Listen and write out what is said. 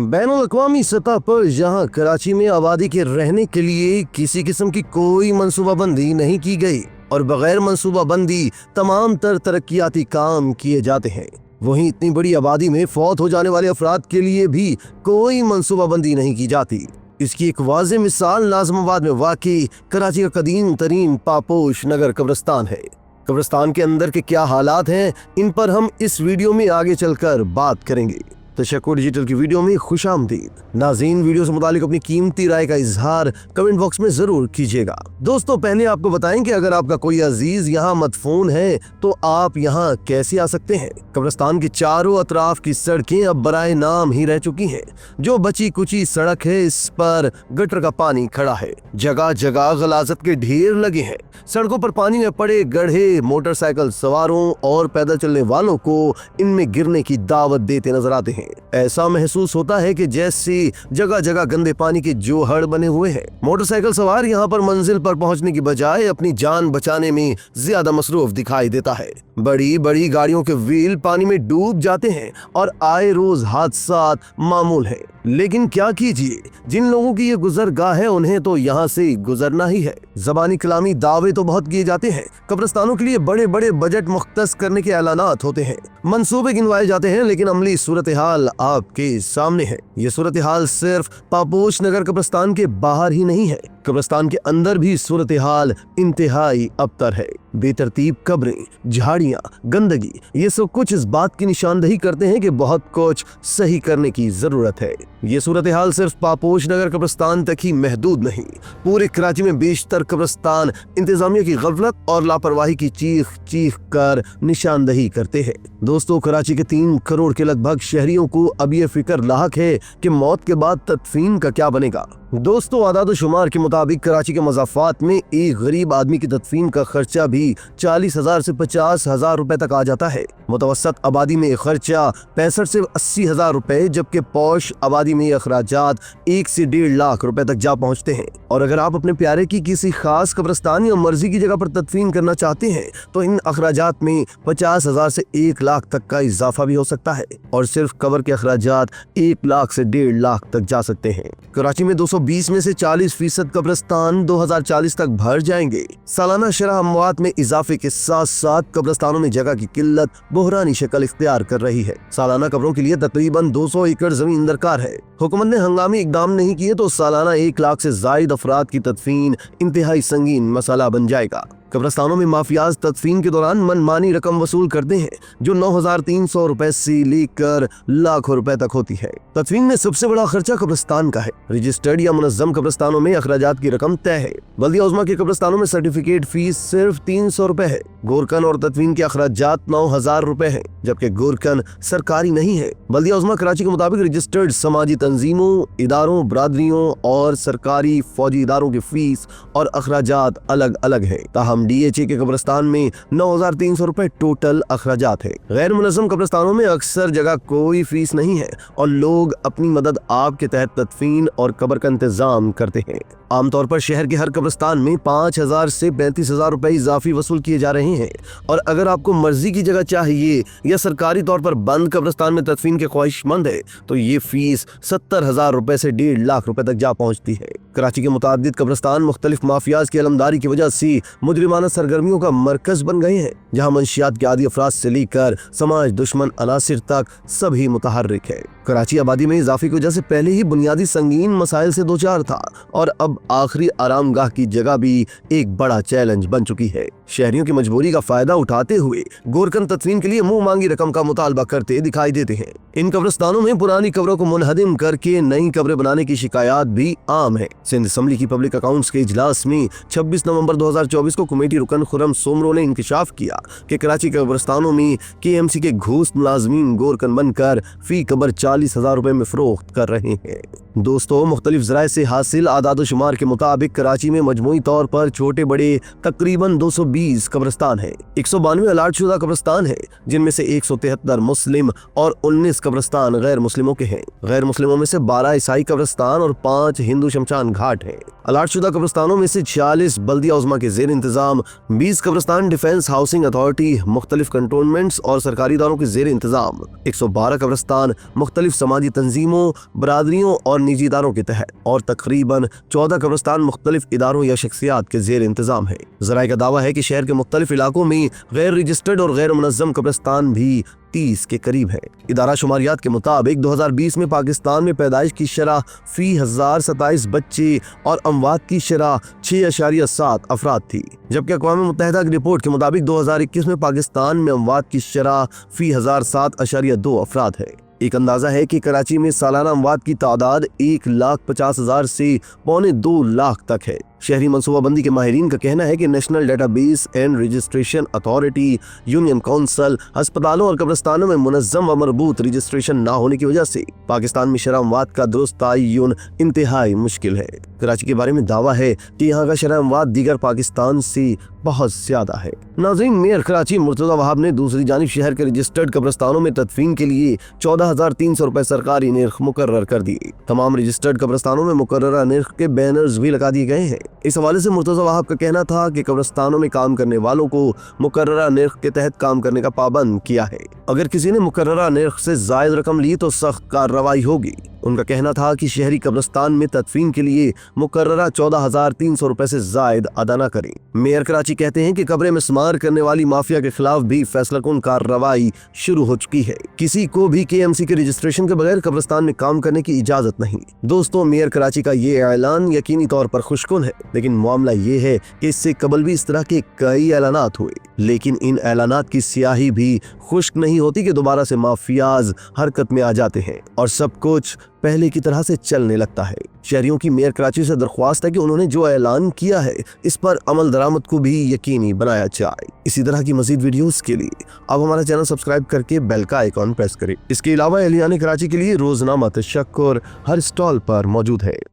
बैनुल-अक़वामी सतह पर जहां कराची में आबादी के रहने के लिए किसी किस्म की कोई मंसूबाबंदी नहीं की गई और बगैर मंसूबाबंदी तमाम तरक्याती काम किए जाते हैं, वहीं इतनी बड़ी आबादी में फौत हो जाने वाले अफराद के लिए भी कोई मंसूबाबंदी नहीं की जाती। इसकी एक वाज़ेह मिसाल नाज़िमाबाद में वाक़ई कराची का कदीम तरीन पापोश नगर कब्रिस्तान है। कब्रिस्तान के अंदर के क्या हालात हैं, इन पर हम इस वीडियो में आगे चलकर बात करेंगे। तशक्कुर डिजिटल की वीडियो में खुशामदीद। नाज़रीन, वीडियो से मुतालिक अपनी कीमती राय का इजहार कमेंट बॉक्स में जरूर कीजिएगा। दोस्तों, पहले आपको बताएं कि अगर आपका कोई अजीज यहाँ मदफून है तो आप यहाँ कैसे आ सकते हैं। कब्रिस्तान के चारों अतराफ की सड़कें अब बराए नाम ही रह चुकी हैं। जो बची कुची सड़क है, इस पर गटर का पानी खड़ा है। जगह जगह गलाजत के ढेर लगे हैं। सड़कों पर पानी में पड़े गड्ढे मोटरसाइकिल सवारों और पैदल चलने वालों को इनमें गिरने की दावत देते नजर आते हैं। ऐसा महसूस होता है कि जैसे जगह जगह गंदे पानी के जोहड़ बने हुए हैं। मोटरसाइकिल सवार यहाँ पर मंजिल पर पहुँचने की बजाय अपनी जान बचाने में ज्यादा मसरूफ दिखाई देता है। बड़ी बड़ी गाड़ियों के व्हील पानी में डूब जाते हैं और आए रोज हादसात मामूल है। लेकिन क्या कीजिए, जिन लोगों की ये गुजरगाह है उन्हें तो यहाँ से गुजरना ही है। ज़बानी कलामी दावे तो बहुत किए जाते हैं। कब्रिस्तानों के लिए बड़े बड़े बजट मुख्तस करने के ऐलानात होते हैं, मंसूबे गिनवाए जाते हैं, लेकिन अमली सूरत हाल आपके सामने है। ये सूरत हाल सिर्फ पापोश नगर कब्रिस्तान के बाहर ही नहीं है, कब्रिस्तान के अंदर भी सूरत हाल इंतहाई अबतर है। बेतरतीब कब्रें, झाड़ियाँ, गंदगी, ये सब कुछ इस बात की निशानदही करते हैं कि बहुत कुछ सही करने की जरूरत है। ये सूरत हाल सिर्फ पापोश नगर कब्रिस्तान तक ही महदूद नहीं, पूरे कराची में बेशतर कब्रिस्तान इंतजामिया की गफलत और लापरवाही की चीख चीख कर निशानदही करते हैं। दोस्तों, कराची के 3 करोड़ के लगभग शहरियों को अब ये फिक्र लाहक है कि मौत के बाद तदफीन का क्या बनेगा। दोस्तों, आदाद शुमार के मुताबिक कराची के मज़ाफ़ात में एक गरीब आदमी की तदफीन का खर्चा भी 40,000 से 50,000 रुपए तक आ जाता है। मुतवसत आबादी में खर्चा 65 से 80,000 रुपए, जबकि पौश आबादी में अखराजात 1 से 1.5 लाख रुपए तक जा पहुँचते हैं। और अगर आप अपने प्यारे की किसी खास कब्रिस्तान या मर्जी की जगह पर तदफीन करना चाहते हैं तो इन अखराजात में 50,000 से 1 लाख तक का इजाफा भी हो सकता है और सिर्फ कब्र के अखराजात 1 लाख से 1.5 लाख तक जा सकते हैं। कराची में 220 में से 40% कब्रिस्तान 2040 तक भर जाएंगे। सालाना शरह अमवात में इजाफे के साथ साथ कब्रिस्तानों में जगह की किल्लत बहरानी शक्ल इख्तियार कर रही है। सालाना कब्रों के लिए तकरीबन 200 एकड़ जमीन दरकार है। हुकूमत ने हंगामी इकदाम नहीं किए तो सालाना 1 लाख से जायद अफराद की तदफीन इंतहाई संगीन मसला बन जाएगा। कब्रिस्तानों में माफियाज तदफीन के दौरान मनमानी रकम वसूल करते हैं, जो 9,300 रुपए से लेकर लाखों रुपए तक होती है। तदफीन में सबसे बड़ा खर्चा कब्रिस्तान का है। रजिस्टर्ड या मुनज़्ज़म कब्रिस्तानों में अखराजात की रकम तय है। बल्दिया उज़्मा के कब्रिस्तानों में सर्टिफिकेट फीस सिर्फ 300 रुपए है। गोरकन और तदफीन के अखराजात 9,000 रुपए है, जबकि गोरकन सरकारी नहीं है। बल्दिया उज़्मा कराची के मुताबिक रजिस्टर्ड समाजी तंजीमों, इदारों, बरादरियों और सरकारी फौजी इदारों की फीस और अखराजात अलग अलग है। DHA के कब्रिस्तान में 9,300 रुपए टोटल अखराजात है। गैर मुनज़्ज़म कब्रिस्तानों में अक्सर जगह कोई फीस नहीं है और लोग अपनी मदद आप के तहत तदफीन और कब्र का इंतजाम करते हैं। आमतौर पर शहर के हर कब्रिस्तान में 5,000 से 35,000 रुपए इजाफी वसूल किए जा रहे हैं और अगर आपको मर्जी की जगह चाहिए या सरकारी तौर पर बंद कब्रिस्तान में तदफीन के ख्वाहिशमंद है तो ये फीस 70,000 रुपए से 1.5 लाख रुपए तक जा पहुँचती है। कराची के मुतादिद कब्रिस्तान मुख्तलिफ माफियाज की अलमदारी की वजह से मुजरिमाना सरगर्मियों का मरकज बन गए हैं, जहाँ मंशियात के आदि अफराद से लेकर समाज दुश्मन अनासिर तक सभी मुतहर्रिक है। कराची आबादी में इजाफे की वजह से पहले ही बुनियादी संगीन मसाइल से दो चार था और अब आखिरी आरामगाह की जगह भी एक बड़ा चैलेंज बन चुकी है। शहरियों की मजबूरी का फायदा उठाते हुए गोरकन तदफीन के लिए मुंह मांगी रकम का मुतालबा करते दिखाई देते हैं। इन कब्रिस्तानों में पुरानी कब्रों को मुनहदिम करके नई कब्रें बनाने की शिकायत भी आम है। सिंध असम्बली की पब्लिक अकाउंट्स के इजलास में 26 नवंबर 2024 को कमेटी रुकन खुर्रम सोमरो ने इंकशाफ किया कि कराची के कब्रिस्तानों में KMC के घूस मुलाजमीन गोरकन बनकर फी कब्र 40,000 रुपए में फरोख्त कर रहे हैं। दोस्तों, मुख्तलिफ ज़राए से हासिल आदाद शुमार के मुताबिक कराची में मजमूई तौर पर छोटे बड़े तकरीबन 220 कब्रिस्तान है। 192 अलाट शुदा कब्रिस्तान है, जिनमें से 173 मुस्लिम और 19 कब्रिस्तान गैर मुस्लिमों के हैं। गैर मुस्लिमों में से 12 ईसाई कब्रिस्तान और 5 हिंदू शमशान घाट हैं। अलाट शुदा कब्रिस्तानों में से 46 बल्दिया उज़्मा के ज़ेर इंतजाम, 20 कब्रिस्तान डिफेंस हाउसिंग अथॉरिटी, मुख्तलिफ कंटोनमेंट्स और सरकारी इदारों के ज़ेर इंतजाम, 112 कब्रिस्तान मुख्तलिफ मुख्तलिफ समाजी तंजीमों, बरादरियों और निजी इदारों के तहत, और तकरीबन 14 कब्रिस्तान मुख्तलिफ इदारों या शख्सियात के जेर इंतजाम है। ज़राए का दावा है कि शहर के मुख्तलिफ इलाकों में गैर रजिस्टर्ड और गैर मुनज़्ज़म कब्रिस्तान भी 30 के करीब है। इदारा शुमारियात के मुताबिक 2020 में पाकिस्तान में पैदाइश की शरह फी 1027 बच्चे और अमवात की शरह 6.7 अफराद थी, जबकि अक़वाम मुत्तहिदा की रिपोर्ट के मुताबिक 2021 में पाकिस्तान में अमवात की शरह फी 1000 7.2 अफराद है। एक अंदाजा है कि कराची में सालाना अमवात की तादाद 1,50,000 से पौने 2 लाख तक है। शहरी मनसूबाबंदी के माहिरीन का कहना है कि national database and registration authority, union council, अस्पतालों और कब्रिस्तानों में मुनज़्ज़म व मरबूत रजिस्ट्रेशन न होने की वजह से पाकिस्तान में शरह अमवात का दुरुस्त तयन इंतहाई मुश्किल है। कराची के बारे में दावा है कि यहाँ का शरह अमवात दीगर पाकिस्तान से बहुत ज्यादा है। नाज़रीन, मेयर कराची मुर्तज़ा वहाब ने दूसरी जानिब शहर के रजिस्टर्ड कब्रिस्तानों में तदफीन के लिए 14,300 रुपए सरकारी निर्ख मुकर्रर कर दिए। तमाम रजिस्टर्ड कब्रिस्तानों में मुकर्ररा निर्ख के बैनर्स भी लगा दिए गए हैं। इस हवाले से मुर्तज़ा वहाब का कहना था कि कब्रिस्तानों में काम करने वालों को मुकर्ररा निर्ख के तहत काम करने का पाबंद किया है। अगर किसी ने मुकर्ररा निर्ख से जायद रकम ली तो सख्त कार्रवाई होगी। उनका कहना था कि शहरी कब्रिस्तान में तदफीन के लिए मुकर्ररा 14,300 रुपए से जायद अदा न करें। मेयर कराची कहते हैं कि कब्रें मिस्मार करने वाली माफिया के खिलाफ भी फैसलाकुन कार्रवाई शुरू हो चुकी है। किसी को भी KMC के रजिस्ट्रेशन के बगैर कब्रिस्तान में काम करने की इजाजत नहीं। दोस्तों, मेयर कराची का ये ऐलान यकीनी तौर पर खुशकुन है, लेकिन मामला ये है कि इससे कबल भी इस तरह के कई ऐलानात हुए, लेकिन इन ऐलानात की स्याही भी खुश्क नहीं होती कि दोबारा से माफियाज हरकत में आ जाते हैं और सब कुछ पहले की तरह से चलने लगता है। शहरियों की मेयर कराची से दरख्वास्त है कि उन्होंने जो ऐलान किया है इस पर अमल दरामद को भी यकीनी बनाया जाए। इसी तरह की मजीद वीडियोस के लिए आप हमारा चैनल सब्सक्राइब करके बेल का आइकॉन प्रेस करें। इसके अलावा एहलियान कराची के लिए रोजनामा तशक्कुर हर स्टॉल पर मौजूद है।